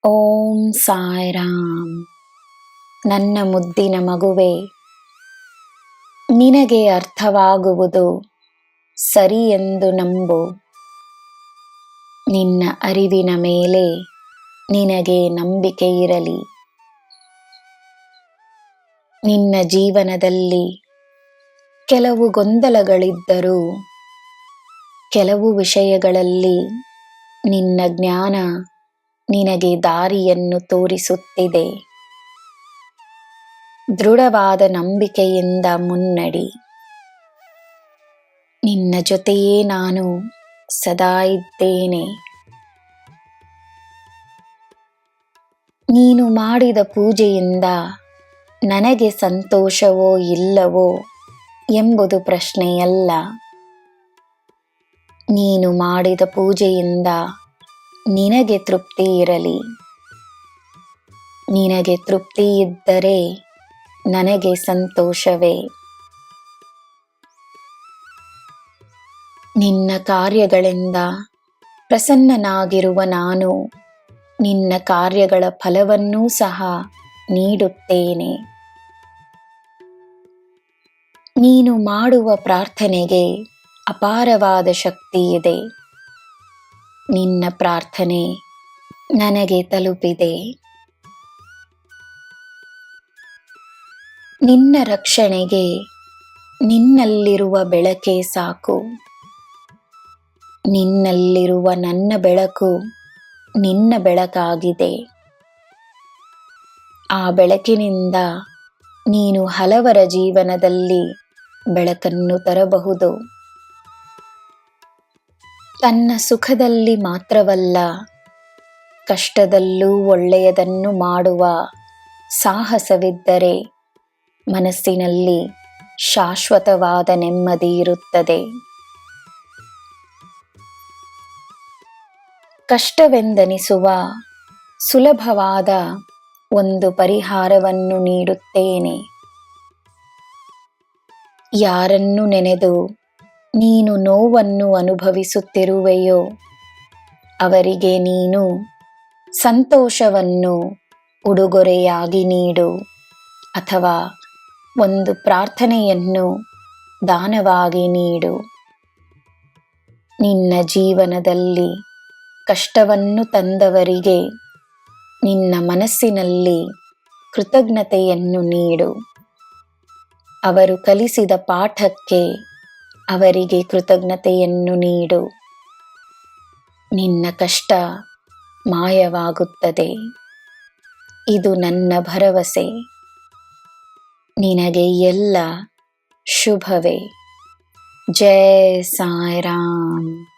ಓಂ ಸಾಯಿರಾಮ್. ನನ್ನ ಮುದ್ದಿನ ಮಗುವೆ, ನಿನಗೆ ಅರ್ಥವಾಗುವುದು ಸರಿ ಎಂದು ನಂಬು. ನಿನ್ನ ಅರಿವಿನ ಮೇಲೆ ನಿನಗೆ ನಂಬಿಕೆ ಇರಲಿ. ನಿನ್ನ ಜೀವನದಲ್ಲಿ ಕೆಲವು ಗೊಂದಲಗಳಿದ್ದರೂ ಕೆಲವು ವಿಷಯಗಳಲ್ಲಿ ನಿನ್ನ ಜ್ಞಾನ ನಿನಗೆ ದಾರಿಯನ್ನು ತೋರಿಸುತ್ತಿದೆ. ದೃಢವಾದ ನಂಬಿಕೆಯಿಂದ ಮುನ್ನಡಿ. ನಿನ್ನ ಜೊತೆಯೇ ನಾನು ಸದಾ ಇದ್ದೇನೆ. ನೀನು ಮಾಡಿದ ಪೂಜೆಯಿಂದ ನನಗೆ ಸಂತೋಷವೋ ಇಲ್ಲವೋ ಎಂಬುದು ಪ್ರಶ್ನೆಯಲ್ಲ. ನೀನು ಮಾಡಿದ ಪೂಜೆಯಿಂದ ನಿನಗೆ ತೃಪ್ತಿ ಇರಲಿ. ನಿನಗೆ ತೃಪ್ತಿ ಇದ್ದರೆ ನನಗೆ ಸಂತೋಷವೇ. ನಿನ್ನ ಕಾರ್ಯಗಳಿಂದ ಪ್ರಸನ್ನನಾಗಿರುವ ನಾನು ನಿನ್ನ ಕಾರ್ಯಗಳ ಫಲವನ್ನೂ ಸಹ ನೀಡುತ್ತೇನೆ. ನೀನು ಮಾಡುವ ಪ್ರಾರ್ಥನೆಗೆ ಅಪಾರವಾದ ಶಕ್ತಿ ಇದೆ. ನಿನ್ನ ಪ್ರಾರ್ಥನೆ ನನಗೆ ತಲುಪಿದೆ. ನಿನ್ನ ರಕ್ಷಣೆಗೆ ನಿನ್ನಲ್ಲಿರುವ ಬೆಳಕೇ ಸಾಕು. ನಿನ್ನಲ್ಲಿರುವ ನನ್ನ ಬೆಳಕು ನಿನ್ನ ಬೆಳಕಾಗಿದೆ. ಆ ಬೆಳಕಿನಿಂದ ನೀನು ಹಲವರ ಜೀವನದಲ್ಲಿ ಬೆಳಕನ್ನು ತರಬಹುದು. ತನ್ನ ಸುಖದಲ್ಲಿ ಮಾತ್ರವಲ್ಲ, ಕಷ್ಟದಲ್ಲೂ ಒಳ್ಳೆಯದನ್ನು ಮಾಡುವ ಸಾಹಸವಿದ್ದರೆ ಮನಸ್ಸಿನಲ್ಲಿ ಶಾಶ್ವತವಾದ ನೆಮ್ಮದಿ ಇರುತ್ತದೆ. ಕಷ್ಟವೆಂದೆನಿಸುವ ಸುಲಭವಾದ ಒಂದು ಪರಿಹಾರವನ್ನು ನೀಡುತ್ತೇನೆ. ಯಾರನ್ನು ನೆನೆದು ನೀನು ನೋವನ್ನು ಅನುಭವಿಸುತ್ತಿರುವೆಯೋ ಅವರಿಗೆ ನೀನು ಸಂತೋಷವನ್ನು ಉಡುಗೊರೆಯಾಗಿ ನೀಡು, ಅಥವಾ ಒಂದು ಪ್ರಾರ್ಥನೆಯನ್ನು ದಾನವಾಗಿ ನೀಡು. ನಿನ್ನ ಜೀವನದಲ್ಲಿ ಕಷ್ಟವನ್ನು ತಂದವರಿಗೆ ನಿನ್ನ ಮನಸ್ಸಿನಲ್ಲಿ ಕೃತಜ್ಞತೆಯನ್ನು ನೀಡು. ಅವರು ಕಲಿಸಿದ ಪಾಠಕ್ಕೆ ಅವರಿಗೆ ಕೃತಜ್ಞತೆಯನ್ನು ನೀಡು. ನಿನ್ನ ಕಷ್ಟ ಮಾಯವಾಗುತ್ತದೆ. ಇದು ನನ್ನ ಭರವಸೆ. ನಿನಗೆ ಎಲ್ಲ ಶುಭವೇ. ಜೈ ಸಾಯಿರಾಮ್.